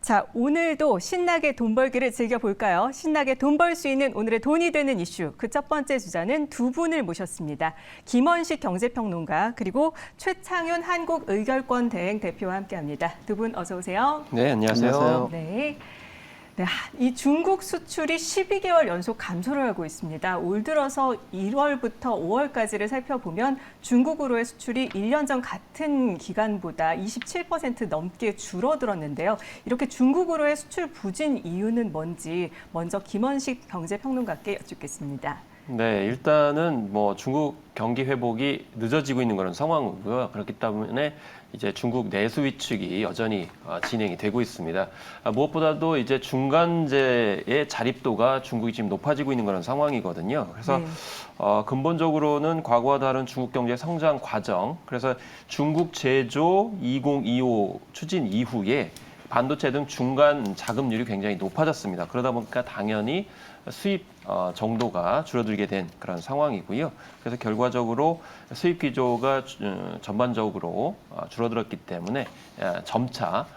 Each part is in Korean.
자, 오늘도 신나게 돈 벌기를 즐겨볼까요? 신나게 돈 벌 수 있는 오늘의 돈이 되는 이슈. 그 첫 번째 주자는 두 분을 모셨습니다. 김원식 경제평론가 그리고 최창윤 한국의결권 대행 대표와 함께합니다. 두 분 어서 오세요. 네, 안녕하세요. 네. 네, 이 중국 수출이 12개월 연속 감소를 하고 있습니다. 올 들어서 1월부터 5월까지를 살펴보면 중국으로의 수출이 1년 전 같은 기간보다 27% 넘게 줄어들었는데요. 이렇게 중국으로의 수출 부진 이유는 뭔지 먼저 김원식 경제평론가께 여쭙겠습니다. 네, 일단은 중국 경기 회복이 늦어지고 있는 그런 상황이고요. 그렇기 때문에 이제 중국 내수 위축이 여전히 진행이 되고 있습니다. 무엇보다도 이제 중간재의 자립도가 중국이 지금 높아지고 있는 그런 상황이거든요. 그래서 네. 근본적으로는 과거와 다른 중국 경제 성장 과정, 그래서 중국 제조 2025 추진 이후에 반도체 등 중간 자금률이 굉장히 높아졌습니다. 그러다 보니까 당연히 수입 정도가 줄어들게 된 그런 상황이고요. 그래서 결과적으로 수입 기조가 전반적으로 줄어들었기 때문에 점차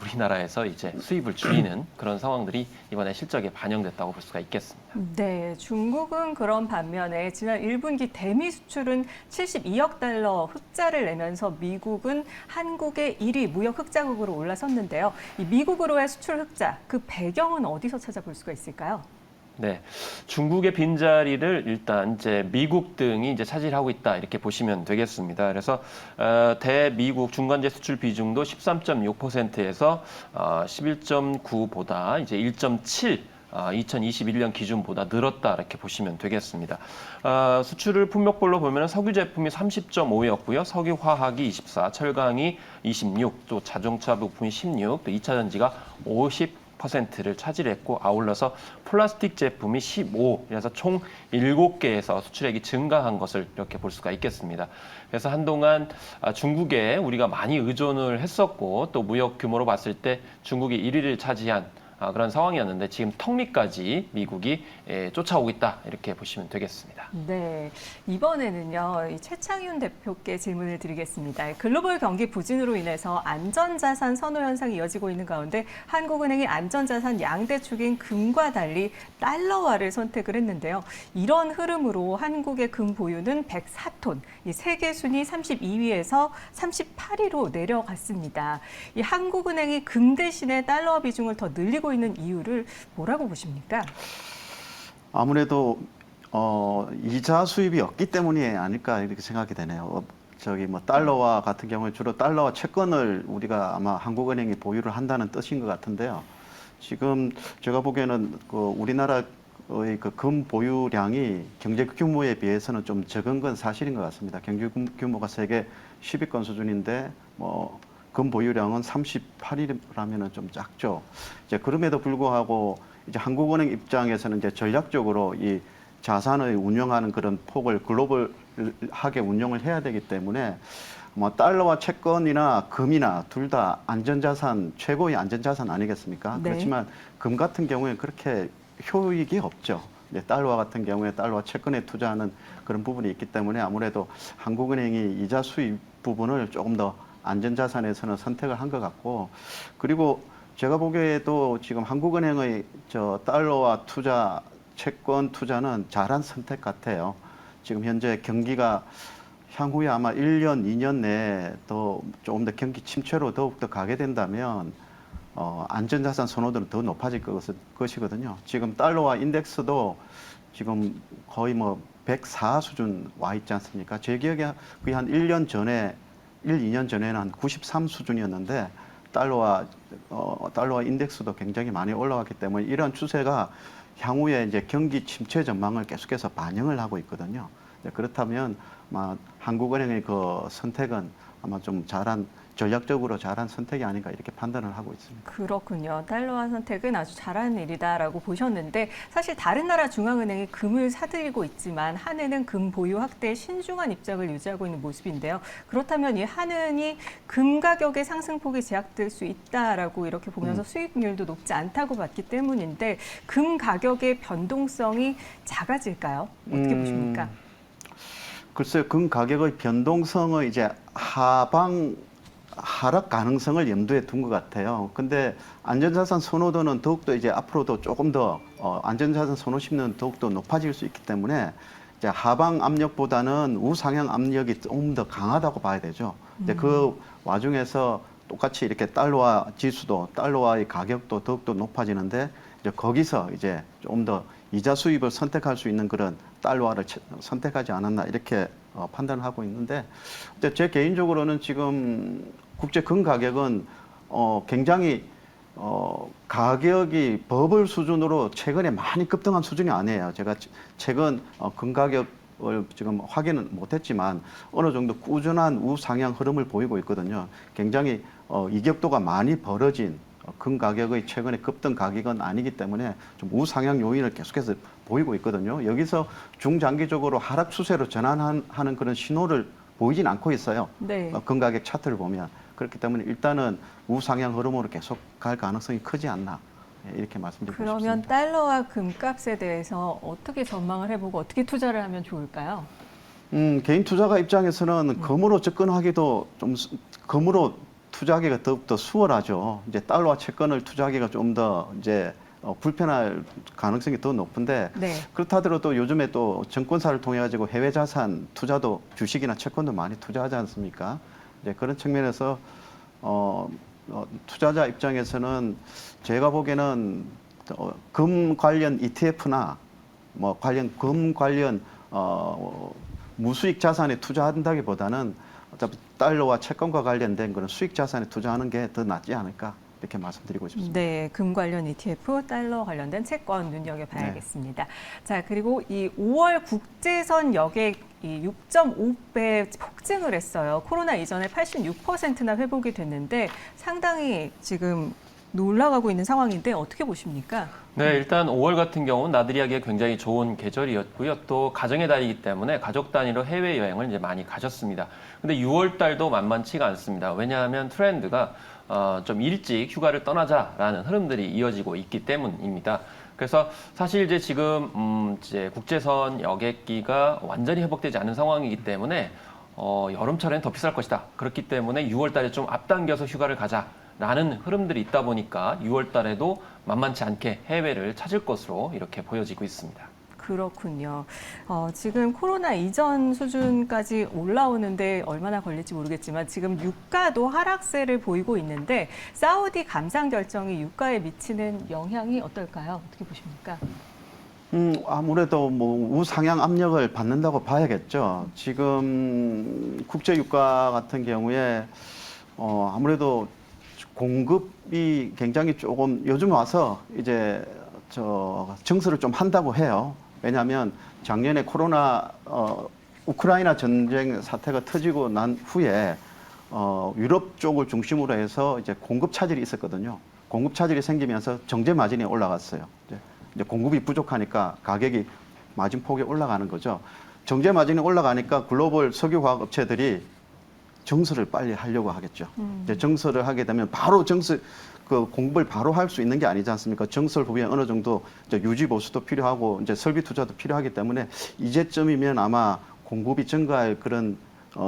우리나라에서 이제 수입을 줄이는 그런 상황들이 이번에 실적에 반영됐다고 볼 수가 있겠습니다. 네, 중국은 그런 반면에 지난 1분기 대미 수출은 72억 달러 흑자를 내면서 미국은 한국의 1위 무역 흑자국으로 올라섰는데요. 이 미국으로의 수출 흑자, 그 배경은 어디서 찾아볼 수가 있을까요? 네, 중국의 빈자리를 일단 이제 미국 등이 이제 차지하고 있다 이렇게 보시면 되겠습니다. 그래서 대미국 중간재 수출 비중도 13.6%에서 11.9보다 이제 1.7 2021년 기준보다 늘었다 이렇게 보시면 되겠습니다. 수출을 품목별로 보면 석유 제품이 30.5였고요. 석유 화학이 24, 철강이 26, 또 자동차 부품이 16, 또 2차 전지가 50%를 차지했고 아울러서 플라스틱 제품이 15, 그래서 총 7개에서 수출액이 증가한 것을 이렇게 볼 수가 있겠습니다. 그래서 한동안 중국에 우리가 많이 의존을 했었고 또 무역 규모로 봤을 때 중국이 1위를 차지한 그런 상황이었는데 지금 턱 밑까지 미국이 쫓아오고 있다 이렇게 보시면 되겠습니다. 네, 이번에는요, 이 최창윤 대표께 질문을 드리겠습니다. 글로벌 경기 부진으로 인해서 안전자산 선호 현상이 이어지고 있는 가운데 한국은행이 안전자산 양대축인 금과 달리 달러화를 선택을 했는데요. 이런 흐름으로 한국의 금 보유는 104톤, 이 세계 순위 32위에서 38위로 내려갔습니다. 이 한국은행이 금 대신에 달러화 비중을 더 늘리고 있는 이유를 뭐라고 보십니까? 아무래도 이자 수입이 없기 때문이 아닐까 이렇게 생각이 되네요. 달러화 같은 경우에 주로 달러화 채권을 우리가 아마 한국은행이 보유를 한다는 뜻인 것 같은데요. 지금 제가 보기에는 우리나라의 금 보유량이 경제 규모에 비해서는 좀 적은 건 사실인 것 같습니다. 경제 규모가 세계 10위권 수준인데 금 보유량은 38이라면 좀 작죠. 이제 그럼에도 불구하고 이제 한국은행 입장에서는 이제 전략적으로 이 자산을 운영하는 그런 폭을 글로벌하게 운영을 해야 되기 때문에 달러와 채권이나 금이나 둘 다 안전자산, 최고의 안전자산 아니겠습니까? 네. 그렇지만 금 같은 경우에 그렇게 효익이 없죠. 달러와 같은 경우에 달러와 채권에 투자하는 그런 부분이 있기 때문에 아무래도 한국은행이 이자 수입 부분을 조금 더 안전자산에서는 선택을 한 것 같고, 그리고 제가 보기에도 지금 한국은행의 달러와 투자, 채권 투자는 잘한 선택 같아요. 지금 현재 경기가 향후에 아마 1년, 2년 내에 조금 더 경기 침체로 더욱더 가게 된다면 안전자산 선호도는 더 높아질 것이거든요. 지금 달러와 인덱스도 지금 거의 104 수준 와 있지 않습니까? 제 기억에 거의 한 1년 전에 2년 전에는 한 93 수준이었는데 달러와 인덱스도 굉장히 많이 올라왔기 때문에 이러한 추세가 향후에 이제 경기 침체 전망을 계속해서 반영을 하고 있거든요. 그렇다면 한국은행의 그 선택은 아마 좀 전략적으로 잘한 선택이 아닌가 이렇게 판단을 하고 있습니다. 그렇군요. 달러화 선택은 아주 잘한 일이다라고 보셨는데 사실 다른 나라 중앙은행이 금을 사들이고 있지만 한은은 금 보유 확대에 신중한 입장을 유지하고 있는 모습인데요. 그렇다면 이 한은이 금 가격의 상승폭이 제약될 수 있다라고 이렇게 보면서 수익률도 높지 않다고 봤기 때문인데 금 가격의 변동성이 작아질까요? 어떻게 보십니까? 글쎄요, 금 가격의 변동성은 이제 하방 하락 가능성을 염두에 둔 것 같아요. 근데 안전자산 선호도는 더욱더 이제 앞으로도 조금 더 안전자산 선호심은 더욱더 높아질 수 있기 때문에 이제 하방 압력보다는 우상향 압력이 조금 더 강하다고 봐야 되죠. 이제 그 와중에서 똑같이 이렇게 달러화 지수도 달러화의 가격도 더욱더 높아지는데 이제 거기서 이제 조금 더 이자 수입을 선택할 수 있는 그런 달러화를 선택하지 않았나 이렇게 판단을 하고 있는데 근데 제 개인적으로는 지금 국제 금 가격은 굉장히 가격이 버블 수준으로 최근에 많이 급등한 수준이 아니에요. 제가 최근 금 가격을 지금 확인은 못했지만 어느 정도 꾸준한 우상향 흐름을 보이고 있거든요. 굉장히 이격도가 많이 벌어진 금 가격의 최근에 급등 가격은 아니기 때문에 좀 우상향 요인을 계속해서 보이고 있거든요. 여기서 중장기적으로 하락 추세로 전환하는 그런 신호를 보이진 않고 있어요. 네. 금 가격 차트를 보면. 그렇기 때문에 일단은 우상향 흐름으로 계속 갈 가능성이 크지 않나 이렇게 말씀드리고 그러면 싶습니다. 달러와 금값에 대해서 어떻게 전망을 해보고 어떻게 투자를 하면 좋을까요? 개인 투자가 입장에서는 금으로 접근하기도 좀 금으로 투자하기가 더욱더 수월하죠. 이제 달러와 채권을 투자하기가 좀 더 이제 불편할 가능성이 더 높은데 네. 그렇다 하더라도 요즘에 또 증권사를 통해 가지고 해외 자산 투자도 주식이나 채권도 많이 투자하지 않습니까? 이제 그런 측면에서 투자자 입장에서는 제가 보기에는 금 관련 ETF나 뭐 금 관련 무수익 자산에 투자한다기보다는 어차피 달러와 채권과 관련된 그런 수익 자산에 투자하는 게 더 낫지 않을까 이렇게 말씀드리고 싶습니다. 네, 금 관련 ETF, 달러 관련된 채권 눈여겨봐야겠습니다. 자, 그리고 이 5월 국제선 여객 이 6.5배 폭증을 했어요. 코로나 이전에 86%나 회복이 됐는데 상당히 지금 올라가고 있는 상황인데 어떻게 보십니까? 네, 일단 5월 같은 경우는 나들이 하기에 굉장히 좋은 계절이었고요. 또 가정의 달이기 때문에 가족 단위로 해외여행을 이제 많이 가셨습니다. 근데 6월 달도 만만치가 않습니다. 왜냐하면 트렌드가 좀 일찍 휴가를 떠나자라는 흐름들이 이어지고 있기 때문입니다. 그래서 사실 이제 지금 이제 국제선 여객기가 완전히 회복되지 않은 상황이기 때문에 여름철에는 더 비쌀 것이다. 그렇기 때문에 6월 달에 좀 앞당겨서 휴가를 가자라는 흐름들이 있다 보니까 6월 달에도 만만치 않게 해외를 찾을 것으로 이렇게 보여지고 있습니다. 그렇군요. 지금 코로나 이전 수준까지 올라오는데 얼마나 걸릴지 모르겠지만 지금 유가도 하락세를 보이고 있는데 사우디 감상 결정이 유가에 미치는 영향이 어떨까요? 어떻게 보십니까? 아무래도 뭐 우상향 압력을 받는다고 봐야겠죠. 지금 국제 유가 같은 경우에 아무래도 공급이 굉장히 조금 요즘 와서 이제 증설을 좀 한다고 해요. 왜냐하면 작년에 우크라이나 전쟁 사태가 터지고 난 후에 유럽 쪽을 중심으로 해서 이제 공급 차질이 있었거든요. 공급 차질이 생기면서 정제 마진이 올라갔어요. 이제 공급이 부족하니까 가격이 마진폭이 올라가는 거죠. 정제 마진이 올라가니까 글로벌 석유화학 업체들이 정설을 빨리 하려고 하겠죠. 이제 정설을 하게 되면 바로 그 공급을 바로 할 수 있는 게 아니지 않습니까? 정설 후에 어느 정도 이제 유지 보수도 필요하고 이제 설비 투자도 필요하기 때문에 이제쯤이면 아마 공급이 증가할 그런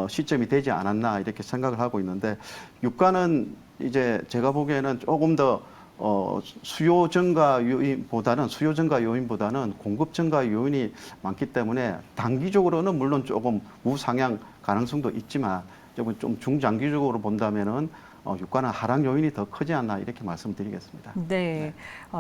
시점이 되지 않았나 이렇게 생각을 하고 있는데 유가는 이제 제가 보기에는 조금 더 수요 증가 요인보다는 공급 증가 요인이 많기 때문에 단기적으로는 물론 조금 우상향 가능성도 있지만 좀 중장기적으로 본다면은 유가는 하락 요인이 더 크지 않나 이렇게 말씀드리겠습니다. 네,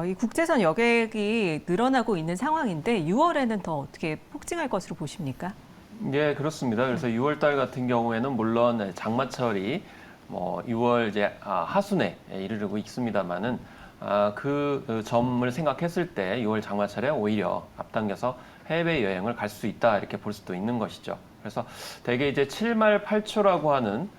이 국제선 여객이 늘어나고 있는 상황인데 6월에는 더 어떻게 폭증할 것으로 보십니까? 네, 그렇습니다. 그래서 6월 달 같은 경우에는 물론 장마철이 6월 이제 하순에 이르르고 있습니다만은 그 점을 생각했을 때 6월 장마철에 오히려 앞당겨서 해외 여행을 갈 수 있다 이렇게 볼 수도 있는 것이죠. 그래서 대개 이제 7말 8초라고 하는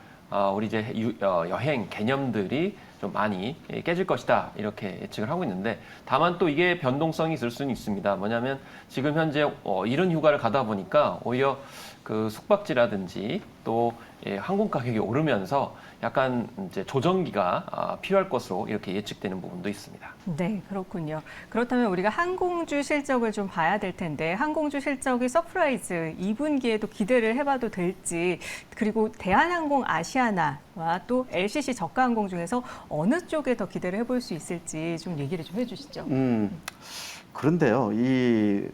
우리 이제 여행 개념들이 좀 많이 깨질 것이다 이렇게 예측을 하고 있는데 다만 또 이게 변동성이 있을 수는 있습니다. 뭐냐면 지금 현재 이른 휴가를 가다 보니까 오히려 그 숙박지라든지 또 항공 가격이 오르면서 약간 이제 조정기가 필요할 것으로 이렇게 예측되는 부분도 있습니다. 네, 그렇군요. 그렇다면 우리가 항공주 실적을 좀 봐야 될 텐데 항공주 실적이 서프라이즈 2분기에도 기대를 해봐도 될지 그리고 대한항공 아시아나와 또 LCC 저가항공 중에서 어느 쪽에 더 기대를 해볼 수 있을지 좀 얘기를 좀 해주시죠. 그런데요, 이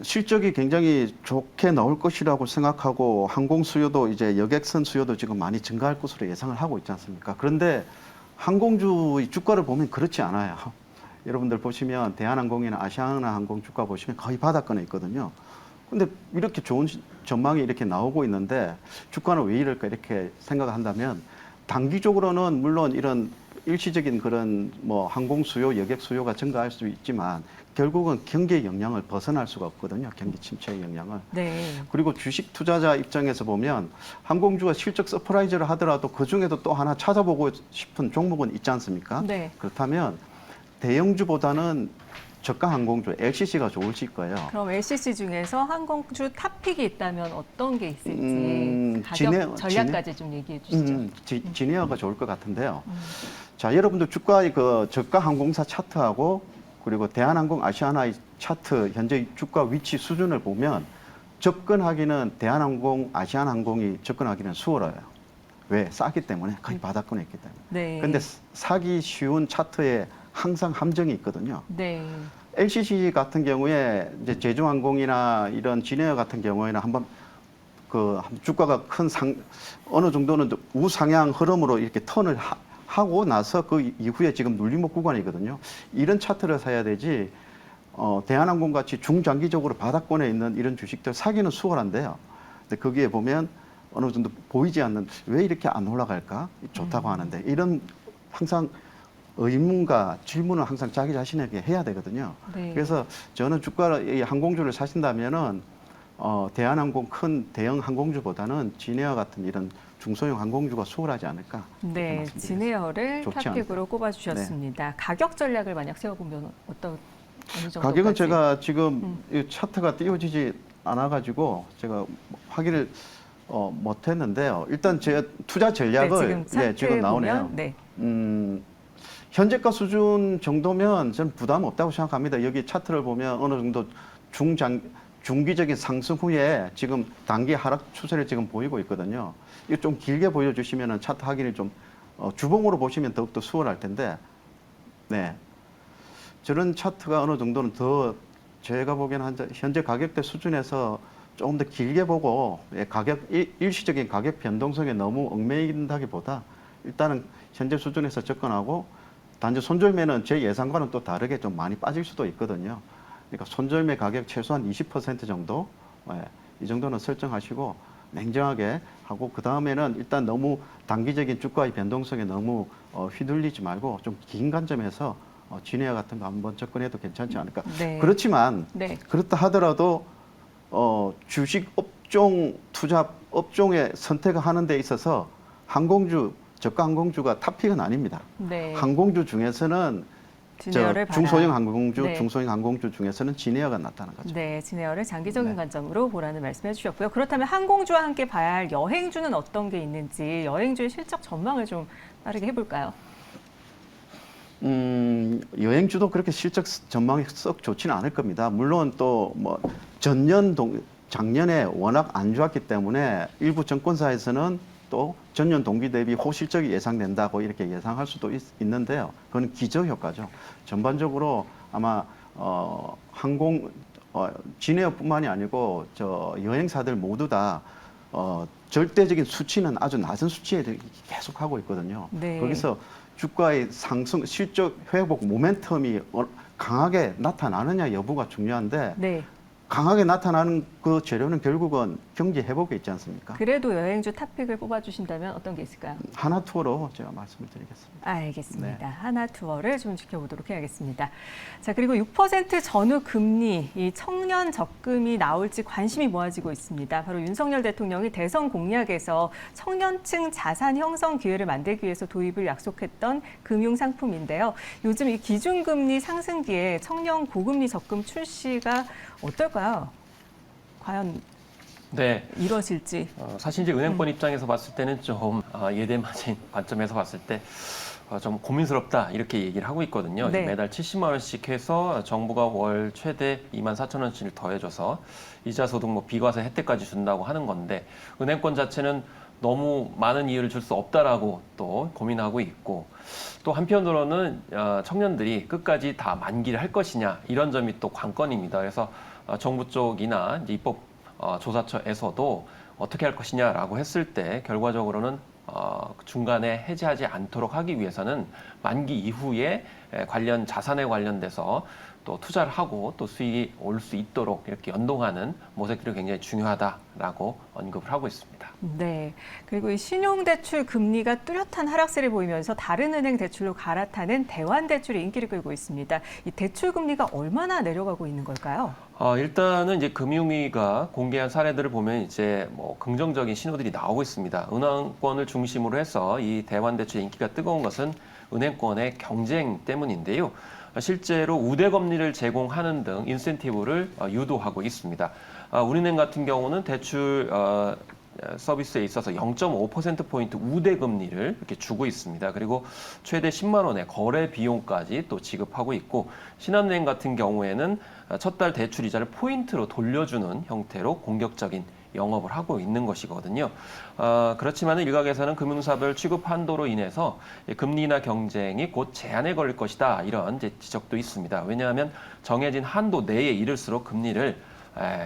실적이 굉장히 좋게 나올 것이라고 생각하고 항공 수요도 이제 여객선 수요도 지금 많이 증가할 것으로 예상을 하고 있지 않습니까? 그런데 항공주의 주가를 보면 그렇지 않아요. 여러분들 보시면 대한항공이나 아시아나항공 주가 보시면 거의 바닥권에 있거든요. 근데 이렇게 좋은 전망이 이렇게 나오고 있는데 주가는 왜 이럴까 이렇게 생각을 한다면 단기적으로는 물론 이런 일시적인 그런 뭐 항공 수요, 여객 수요가 증가할 수 있지만 결국은 경기의 영향을 벗어날 수가 없거든요. 경기 침체의 영향을. 네. 그리고 주식 투자자 입장에서 보면 항공주가 실적 서프라이즈를 하더라도 그 중에도 또 하나 찾아보고 싶은 종목은 있지 않습니까? 네. 그렇다면 대형주보다는 저가 항공주 LCC가 좋으실 거예요. 그럼 LCC 중에서 항공주 탑픽이 있다면 어떤 게 있을지 가격 전략까지 좀 얘기해 주시죠. 지니어가 좋을 것 같은데요. 자, 여러분들 주가의 그 저가 항공사 차트하고 그리고 대한항공 아시아나의 차트 현재 주가 위치 수준을 보면 접근하기는 대한항공 아시아나항공이 접근하기는 수월해요. 왜? 싸기 때문에 거의 바닥권에 있기 때문에. 네. 근데 사기 쉬운 차트에 항상 함정이 있거든요. 네. LCC 같은 경우에 이제 제주항공이나 이런 진에어 같은 경우에는 한번 그 주가가 큰 어느 정도는 우상향 흐름으로 이렇게 턴을 하고 나서 그 이후에 지금 눌림목 구간이거든요. 이런 차트를 사야 되지. 대한항공 같이 중장기적으로 바닥권에 있는 이런 주식들 사기는 수월한데요. 근데 거기에 보면 어느 정도 보이지 않는 왜 이렇게 안 올라갈까? 좋다고 하는데 이런 항상 의문과 질문을 항상 자기 자신에게 해야 되거든요. 네. 그래서 저는 주가를 이 항공주를 사신다면은 대한항공 큰 대형 항공주보다는 진에어 같은 이런 중소형 항공주가 수월하지 않을까. 네, 진에어를 좋지 탑픽으로 꼽아주셨습니다. 가격 전략을 만약 세워보면 어느 정도까지? 가격은 제가 지금 이 차트가 띄워지지 않아가지고 제가 확인을 못했는데요. 일단 제 투자 전략을 지금 나오네요. 보면, 네. 현재가 수준 정도면 저는 부담 없다고 생각합니다. 여기 차트를 보면 어느 정도 중기적인 상승 후에 지금 단기 하락 추세를 지금 보이고 있거든요. 이거 좀 길게 보여주시면 차트 확인이 좀 주봉으로 보시면 더욱더 수월할 텐데, 네. 저런 차트가 어느 정도는 더 제가 보기에는 현재 가격대 수준에서 조금 더 길게 보고 일시적인 가격 변동성에 너무 얽매인다기보다 일단은 현재 수준에서 접근하고 단지 손절매는 제 예상과는 또 다르게 좀 많이 빠질 수도 있거든요. 그러니까 손절매 가격 최소한 20% 정도, 이 정도는 설정하시고 냉정하게 하고 그 다음에는 일단 너무 단기적인 주가의 변동성에 너무 휘둘리지 말고 좀 긴 관점에서 진에어 같은 거 한번 접근해도 괜찮지 않을까. 네. 그렇지만 네. 그렇다 하더라도 주식 업종 투자 업종에 선택을 하는 데 있어서 저가 항공주가 탑픽은 아닙니다. 네. 항공주 중에서는 진에어를 중소형 항공주, 네. 중소형 항공주 중에서는 진에어가 나타나는 거죠. 네, 진에어를 장기적인 네. 관점으로 보라는 말씀해 주셨고요. 그렇다면 항공주와 함께 봐야 할 여행주는 어떤 게 있는지 여행주의 실적 전망을 좀 빠르게 해볼까요? 여행주도 그렇게 실적 전망이 썩 좋지는 않을 겁니다. 물론 또 뭐 작년에 워낙 안 좋았기 때문에 일부 정권사에서는 또 전년 동기 대비 호실적이 예상된다고 이렇게 예상할 수도 있는데요. 그건 기저효과죠. 전반적으로 아마 진에어뿐만이 아니고 여행사들 모두 다 절대적인 수치는 아주 낮은 수치에 계속 하고 있거든요. 네. 거기서 주가의 상승, 실적 회복 모멘텀이 강하게 나타나느냐 여부가 중요한데 네. 강하게 나타나는 그 재료는 결국은 경기 회복에 있지 않습니까? 그래도 여행주 탑픽을 뽑아주신다면 어떤 게 있을까요? 하나투어로 제가 말씀을 드리겠습니다. 알겠습니다. 네. 하나투어를 좀 지켜보도록 해야겠습니다. 자, 그리고 6% 전후 금리, 이 청년 적금이 나올지 관심이 모아지고 있습니다. 바로 윤석열 대통령이 대선 공약에서 청년층 자산 형성 기회를 만들기 위해서 도입을 약속했던 금융 상품인데요. 요즘 이 기준금리 상승기에 청년 고금리 적금 출시가 어떨까요? 과연 네. 이뤄질지. 사실 이제 은행권 입장에서 봤을 때는 좀 예대 마진 관점에서 봤을 때 좀 고민스럽다 이렇게 얘기를 하고 있거든요. 네. 이제 매달 70만 원씩 해서 정부가 월 최대 24,000원씩을 더해줘서 이자 소득 뭐 비과세 혜택까지 준다고 하는 건데 은행권 자체는 너무 많은 이유를 줄 수 없다라고 또 고민하고 있고 또 한편으로는 청년들이 끝까지 다 만기를 할 것이냐 이런 점이 또 관건입니다. 그래서 정부 쪽이나 이제 입법 조사처에서도 어떻게 할 것이냐라고 했을 때 결과적으로는 중간에 해지하지 않도록 하기 위해서는 만기 이후에 관련 자산에 관련돼서 또 투자를 하고 또 수익이 올 수 있도록 이렇게 연동하는 모색들이 굉장히 중요하다라고 언급을 하고 있습니다. 네. 그리고 이 신용대출 금리가 뚜렷한 하락세를 보이면서 다른 은행 대출로 갈아타는 대환대출이 인기를 끌고 있습니다. 이 대출 금리가 얼마나 내려가고 있는 걸까요? 일단은 이제 금융위가 공개한 사례들을 보면 이제 뭐 긍정적인 신호들이 나오고 있습니다. 은행권을 중심으로 해서 이 대환대출 인기가 뜨거운 것은 은행권의 경쟁 때문인데요. 실제로 우대 금리를 제공하는 등 인센티브를 유도하고 있습니다. 우리은행 같은 경우는 대출 서비스에 있어서 0.5%포인트 우대 금리를 이렇게 주고 있습니다. 그리고 최대 10만 원의 거래 비용까지 또 지급하고 있고 신한은행 같은 경우에는 첫 달 대출 이자를 포인트로 돌려주는 형태로 공격적인 영업을 하고 있는 것이거든요. 그렇지만 일각에서는 금융사별 취급 한도로 인해서 금리나 경쟁이 곧 제한에 걸릴 것이다 이런 이제 지적도 있습니다. 왜냐하면 정해진 한도 내에 이를수록 금리를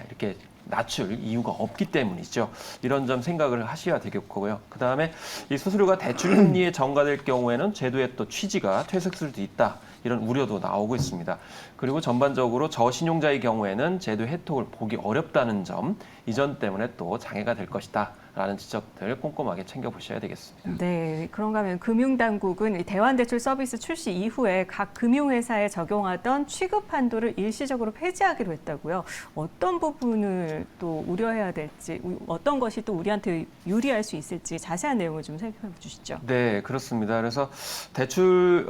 이렇게 낮출 이유가 없기 때문이죠. 이런 점 생각을 하셔야 되겠고요. 그 다음에 이 수수료가 대출 금리에 전가될 경우에는 제도의 또 취지가 퇴색될 수도 있다. 이런 우려도 나오고 있습니다. 그리고 전반적으로 저신용자의 경우에는 제도 혜택을 보기 어렵다는 점, 이 점 때문에 또 장애가 될 것이다. 라는 지적들 꼼꼼하게 챙겨보셔야 되겠습니다. 네, 그런가 하면 금융당국은 이 대환대출 서비스 출시 이후에 각 금융회사에 적용하던 취급 한도를 일시적으로 폐지하기로 했다고요. 어떤 부분을 또 우려해야 될지, 어떤 것이 또 우리한테 유리할 수 있을지 자세한 내용을 좀 살펴봐 주시죠. 네, 그렇습니다. 그래서 대출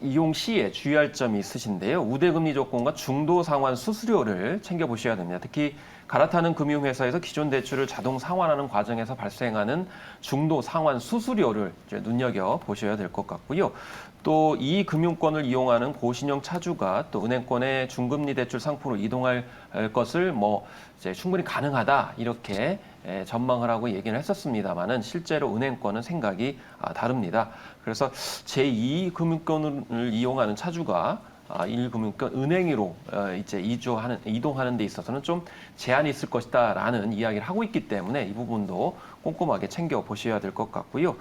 이용 시에 주의할 점이 있으신데요. 우대금리 조건과 중도 상환 수수료를 챙겨보셔야 됩니다. 특히 갈아타는 금융회사에서 기존 대출을 자동 상환하는 과정에서 발생하는 중도 상환 수수료를 이제 눈여겨보셔야 될 것 같고요. 또 이 금융권을 이용하는 고신용 차주가 또 은행권의 중금리 대출 상품으로 이동할 것을 뭐 이제 충분히 가능하다 이렇게 전망을 하고 얘기를 했었습니다만은 실제로 은행권은 생각이 다릅니다. 그래서 제2 금융권을 이용하는 차주가 1금융권 은행으로 이제 이동하는 데 있어서는 좀 제한이 있을 것이다라는 이야기를 하고 있기 때문에 이 부분도 꼼꼼하게 챙겨 보셔야 될 것 같고요.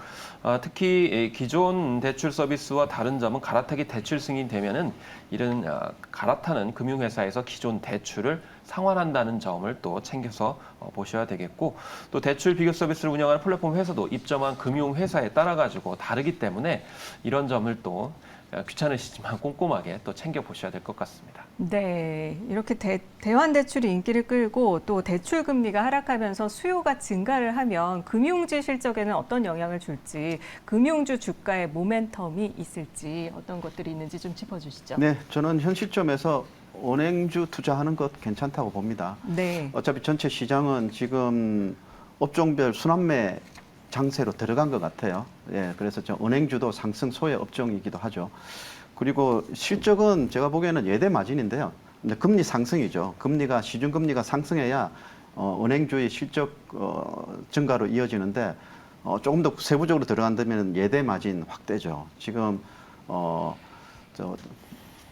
특히 기존 대출 서비스와 다른 점은 갈아타기 대출 승인이 되면은 이런 갈아타는 금융회사에서 기존 대출을 상환한다는 점을 또 챙겨서 보셔야 되겠고 또 대출 비교 서비스를 운영하는 플랫폼 회사도 입점한 금융회사에 따라 가지고 다르기 때문에 이런 점을 또 귀찮으시지만 꼼꼼하게 또 챙겨보셔야 될 것 같습니다. 네, 이렇게 대환대출이 인기를 끌고 또 대출 금리가 하락하면서 수요가 증가를 하면 금융지 실적에는 어떤 영향을 줄지, 금융주 주가의 모멘텀이 있을지 어떤 것들이 있는지 좀 짚어주시죠. 네, 저는 현 시점에서 은행주 투자하는 것 괜찮다고 봅니다. 네. 어차피 전체 시장은 지금 업종별 순환매 장세로 들어간 것 같아요. 예, 그래서 저 은행주도 상승 소외 업종이기도 하죠. 그리고 실적은 제가 보기에는 예대 마진인데요. 근데 금리 상승이죠. 금리가 시중금리가 상승해야 은행주의 실적 증가로 이어지는데 조금 더 세부적으로 들어간다면 예대 마진 확대죠. 지금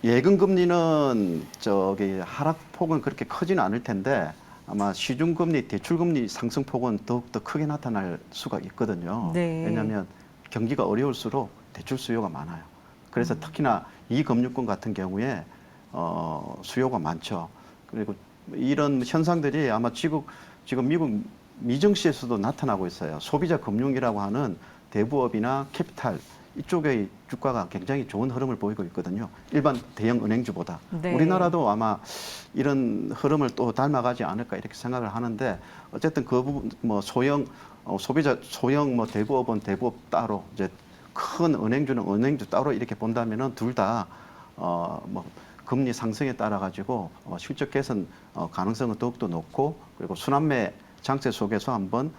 예금 금리는 저기 하락폭은 그렇게 크지는 않을 텐데 아마 시중금리, 대출금리 상승폭은 더욱더 크게 나타날 수가 있거든요. 네. 왜냐하면 경기가 어려울수록 대출 수요가 많아요. 그래서 특히나 이 금융권 같은 경우에 수요가 많죠. 그리고 이런 현상들이 아마 지금 미국 미증시에서도 나타나고 있어요. 소비자 금융이라고 하는 대부업이나 캐피탈 이쪽의 주가가 굉장히 좋은 흐름을 보이고 있거든요. 일반 대형 은행주보다. 네. 우리나라도 아마 이런 흐름을 또 닮아가지 않을까 이렇게 생각을 하는데 어쨌든 그 부분 뭐 소비자 소형 뭐 대부업은 대부업 따로 이제 큰 은행주는 은행주 따로 이렇게 본다면은 둘 다 뭐 금리 상승에 따라 가지고 실적 개선 가능성은 더욱더 높고 그리고 순환매 장세 속에서 한번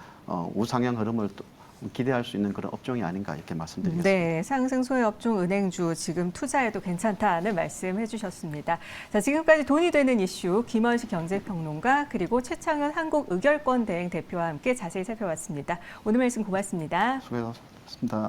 우상향 흐름을 또 기대할 수 있는 그런 업종이 아닌가 이렇게 말씀드리겠습니다. 네, 상승소의 업종 은행주 지금 투자해도 괜찮다는 말씀해 주셨습니다. 자, 지금까지 돈이 되는 이슈 김원식 경제평론가 그리고 최창현 한국의결권대행 대표와 함께 자세히 살펴봤습니다. 오늘 말씀 고맙습니다. 수고하셨습니다.